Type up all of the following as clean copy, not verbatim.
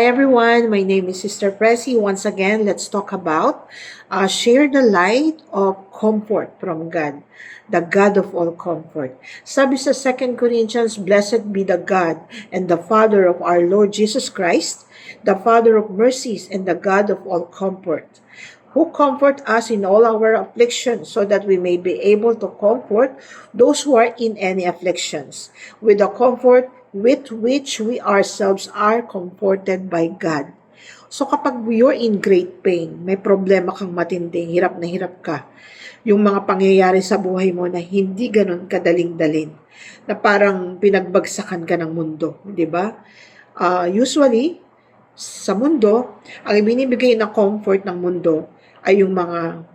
Hi everyone, my name is Sister Pressy. Once again, let's talk about share the light of comfort from God, the God of all comfort. Sabi sa 2 Corinthians, Blessed be the God and the Father of our Lord Jesus Christ, the Father of mercies and the God of all comfort, who comfort us in all our afflictions, so that we may be able to comfort those who are in any afflictions, with the comfort with which we ourselves are comforted by God. So kapag you're in great pain, may problema kang matinding, hirap na hirap ka, yung mga pangyayari sa buhay mo na hindi ganun kadaling-dalin, na parang pinagbagsakan ka ng mundo, di ba? Usually, sa mundo, ang ibinibigay na comfort ng mundo ay yung mga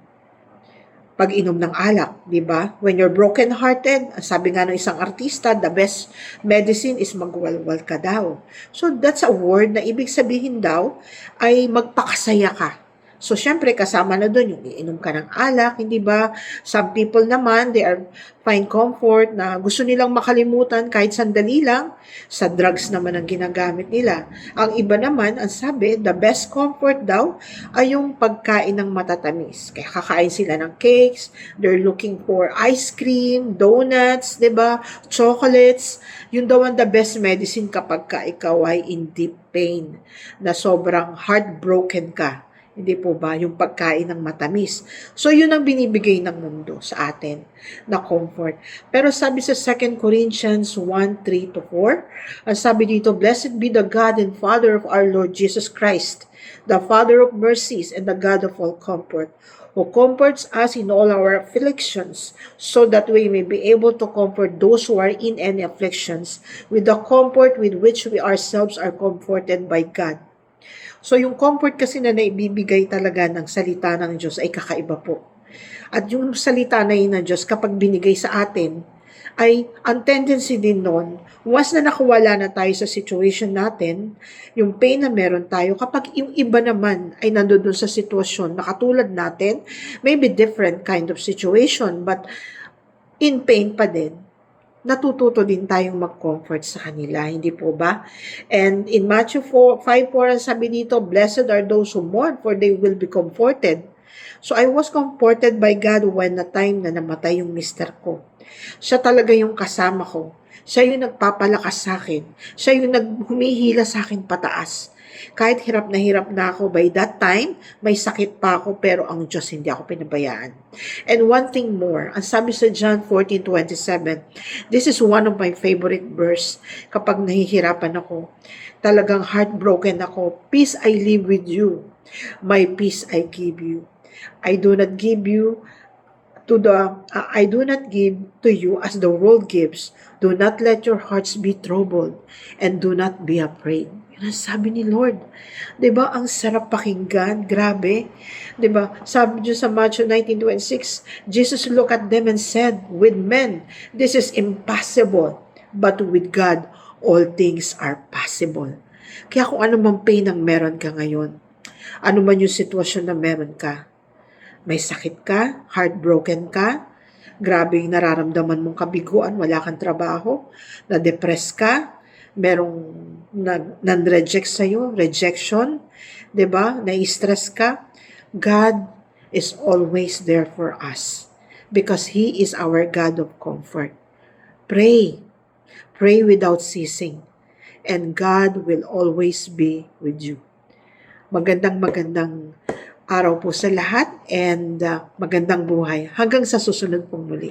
pag-inom ng alak, di ba? When you're broken-hearted, sabi nga ng isang artista, the best medicine is magwalwal ka daw. So that's a word na ibig sabihin daw ay magpakasaya ka. So, syempre, kasama na doon yung iinom ka ng alak, hindi ba? Some people naman, they are find comfort na gusto nilang makalimutan kahit sandali lang, sa drugs naman ang ginagamit nila. Ang iba naman, ang sabi, the best comfort daw ay yung pagkain ng matatamis. Kaya kakain sila ng cakes, they're looking for ice cream, donuts, di ba? Chocolates. Yun daw ang the best medicine kapag ka ikaw ay in deep pain, na sobrang heartbroken ka. Hindi po ba? Yung pagkain ng matamis. So, yun ang binibigay ng mundo sa atin na comfort. Pero sabi sa 2 Corinthians 1:3-4, sabi dito, Blessed be the God and Father of our Lord Jesus Christ, the Father of mercies and the God of all comfort, who comforts us in all our afflictions, so that we may be able to comfort those who are in any afflictions with the comfort with which we ourselves are comforted by God. So, yung comfort kasi na naibibigay talaga ng salita ng Diyos ay kakaiba po. At yung salita na yun ng Diyos, kapag binigay sa atin, ay ang tendency din nun, once na nakawala na tayo sa situation natin, yung pain na meron tayo, kapag yung iba naman ay nandoon sa sitwasyon na katulad natin, maybe different kind of situation, but in pain pa din, natututo din tayong mag-comfort sa kanila, hindi po ba? And in Matthew 5:4, sabi dito, Blessed are those who mourn, for they will be comforted. So I was comforted by God when na time na namatay yung mister ko. Siya talaga yung kasama ko. Siya yung nagpapalakas sa akin. Siya yung humihila sa akin pataas. Kahit hirap na ako, by that time, may sakit pa ako, pero ang Diyos hindi ako pinabayaan. And one thing more, ang sabi sa John 14:27, this is one of my favorite verse kapag nahihirapan ako. Talagang heartbroken ako. Peace I leave with you. My peace I give you. I do not give to you as the world gives. Do not let your hearts be troubled, and do not be afraid. Yan ang sabi ni Lord. 'Di ba ang sarap pakinggan? Grabe. 'Di ba? Sabi niyo sa Matthew 19:26, Jesus looked at them and said, with men, this is impossible, but with God, all things are possible. Kaya kung ano mang pain ang meron ka ngayon, ano man yung sitwasyon na meron ka, may sakit ka, heartbroken ka, grabe yung nararamdaman mong kabiguan, wala kang trabaho, na-depress ka, merong nan-reject sa'yo, rejection, 'di ba? Na-stress ka. God is always there for us because He is our God of comfort. Pray. Pray without ceasing, and God will always be with you. Magandang araw po sa lahat, and magandang buhay hanggang sa susunod pong muli.